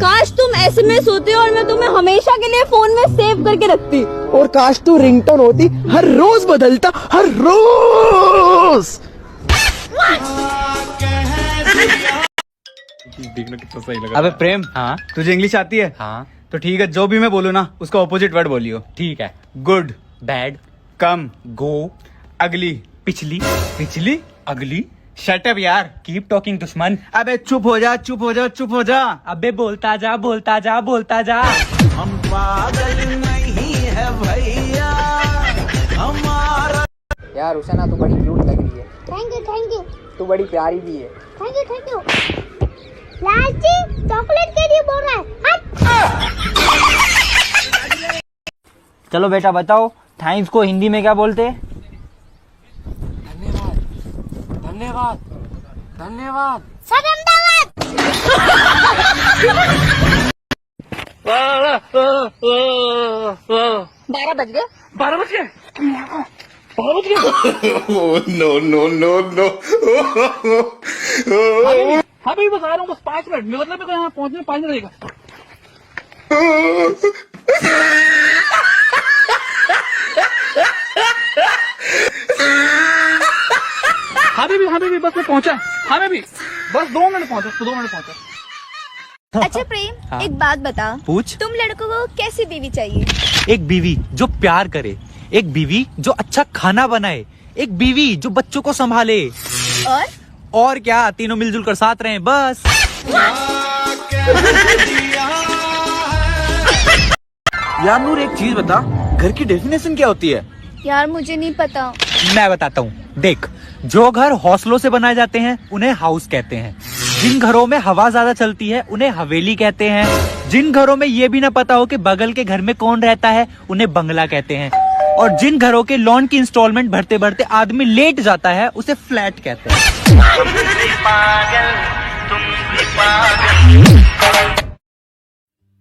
काश तुम एसएमएस होते और मैं तुम्हें हमेशा के लिए फोन में सेव करके रखती। और काश तू रिंगटोन होती, हर रोज बदलता, हर रोज। देखना कितना सही लगा। अबे प्रेम, हाँ तुझे इंग्लिश आती है? हाँ तो ठीक है, जो भी मैं बोलूँ ना उसका ऑपोजिट वर्ड बोलियो। ठीक है। गुड, बैड, कम, गो, अगली, पिछली, पिछली, अगली, शट अप यार। कीप टॉकिंग दुश्मन। अबे चुप हो जा, चुप हो जा, चुप हो जा। अबे बोलता जा, बोलता जा, बोलता जा। हम पागल नहीं है भैया हमारा। यार हुसैना तू बड़ी क्यूट लग रही है। Thank you. तू बड़ी प्यारी भी है। Thank you. लालची चॉकलेट के लिए बोल रहा है। चलो बेटा बताओ, थैंक्स को हिंदी में क्या बोलते हैं? धन्यवाद, धन्यवाद। सदमदाबाद। 12 बज गए। 12 बज गए। हाँ भाई बस आ रहा हूँ, बस 5 मिनट में, मतलब यहाँ पहुँचने 5 मिनट लगेगा। हाँ बेबी बस में पहुँचा। हाँ बेबी बस 2 मिनट पहुँचा, 2 मिनट पहुँचा। अच्छा प्रेम, एक बात बता, पूछ। तुम लड़कों को कैसी बीवी चाहिए? एक बीवी जो प्यार करे, एक बीवी जो अच्छा खाना बनाए, एक बीवी जो बच्चों को संभाले, और क्या, तीनों मिलजुल कर साथ रहें बस। यार नूर एक चीज बता, घर की डेफिनेशन क्या होती है? यार मुझे नहीं पता। मैं बताता हूँ, देख, जो घर हौसलों से बनाए जाते हैं उन्हें हाउस कहते हैं। जिन घरों में हवा ज्यादा चलती है उन्हें हवेली कहते हैं। जिन घरों में ये भी ना पता हो कि बगल के घर में कौन रहता है उन्हें बंगला कहते हैं। और जिन घरों के लोन की इंस्टॉलमेंट भरते भरते आदमी लेट जाता है उसे फ्लैट कहते हैं।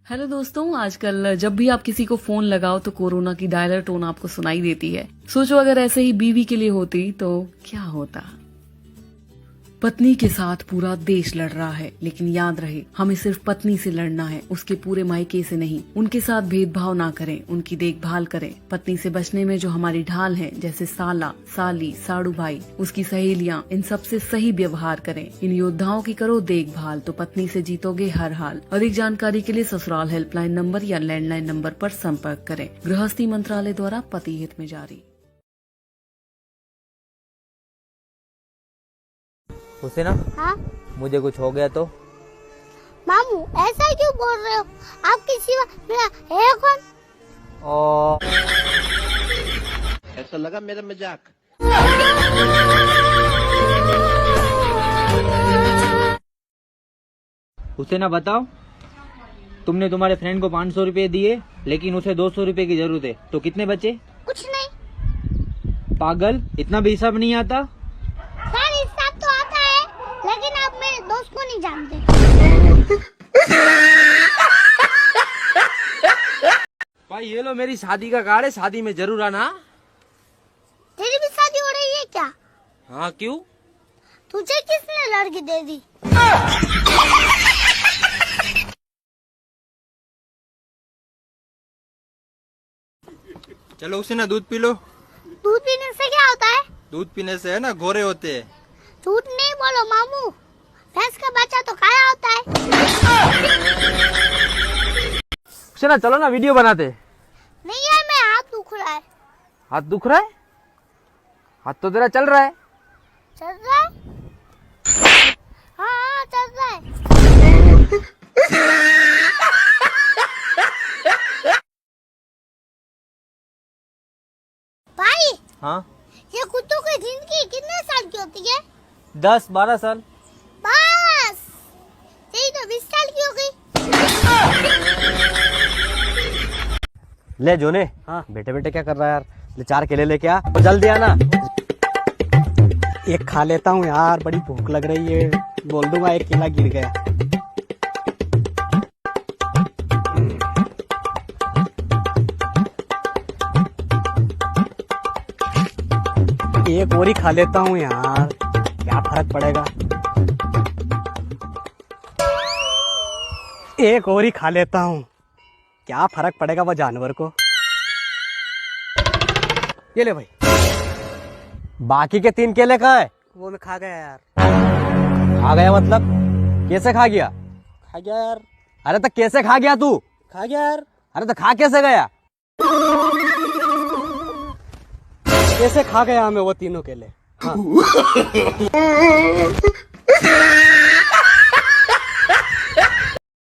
हेलो दोस्तों, आजकल जब भी आप किसी को फोन लगाओ तो कोरोना की डायलर टोन आपको सुनाई देती है। सोचो अगर ऐसे ही बीवी के लिए होती तो क्या होता। पत्नी के साथ पूरा देश लड़ रहा है, लेकिन याद रहे हमें सिर्फ पत्नी से लड़ना है, उसके पूरे मायके से नहीं। उनके साथ भेदभाव ना करें, उनकी देखभाल करें। पत्नी से बचने में जो हमारी ढाल है, जैसे साला, साली, साड़ू भाई, उसकी सहेलियां, इन सब से सही व्यवहार करें। इन योद्धाओं की करो देखभाल, तो पत्नी से जीतोगे हर हाल। अधिक जानकारी के लिए ससुराल हेल्पलाइन नंबर या लैंडलाइन नंबर पर संपर्क करें। गृहस्थी मंत्रालय द्वारा पति हित में जारी। हुसैना, हाँ मुझे कुछ हो गया तो? मामू ऐसा क्यों बोल रहे हो? आपके सिवा मेरा है कौन? ऐसा लगा मेरा मजाक। हुसैना बताओ, तुमने तुम्हारे फ्रेंड को 500 रुपए दिए, लेकिन उसे 200 रुपए की जरूरत है, तो कितने बचे? कुछ नहीं। पागल, इतना भी हिसाब नहीं आता? सर हिसाब तो आता है, लेकिन आप मेरे दोस्त को नहीं जानते। भाई ये लो मेरी शादी का कार्ड है, शादी में जरूर आना। तेरी भी शादी हो रही है क्या? हाँ क्यों? तुझे किसने लड़की दे दी? चलो उसे ना दूध पी लो। दूध पीने से क्या होता है? दूध पीने से है ना गोरे होते हैं। झूठ नहीं बोलो मामू, भैंस का बच्चा तो काला होता है। उसे ना चलो ना वीडियो बनाते। नहीं यार, मैं हाथ दुख रहा है। हाथ दुख रहा है? हाथ तो तेरा चल रहा है। चल रहा है? हाँ चल रहा है। भाई, हाँ, ये कुत्तों की जिंदगी कितने साल की होती है? 10-12 साल। बस, यही तो 20 साल की हो गई। ले जोने, हाँ बेटे बेटे क्या कर रहा है यार? ले 4 केले लेके आ, और जल्दी आना। एक खा लेता हूँ यार, बड़ी भूख लग रही है। बोल दूंगा एक केला गिर गया। एक और ही खा लेता हूँ यार, क्या फर्क पड़ेगा। एक और ही खा लेता हूँ, क्या फर्क पड़ेगा वो जानवर को। ये ले भाई। बाकी के 3 केले कहाँ है? वो मैं खा गया यार। खा गया मतलब कैसे खा गया? खा गया यार। अरे तो कैसे खा गया तू? खा गया यार। अरे तो खा कैसे गया? कैसे खा गया मैं वो तीनों केले। हाँ।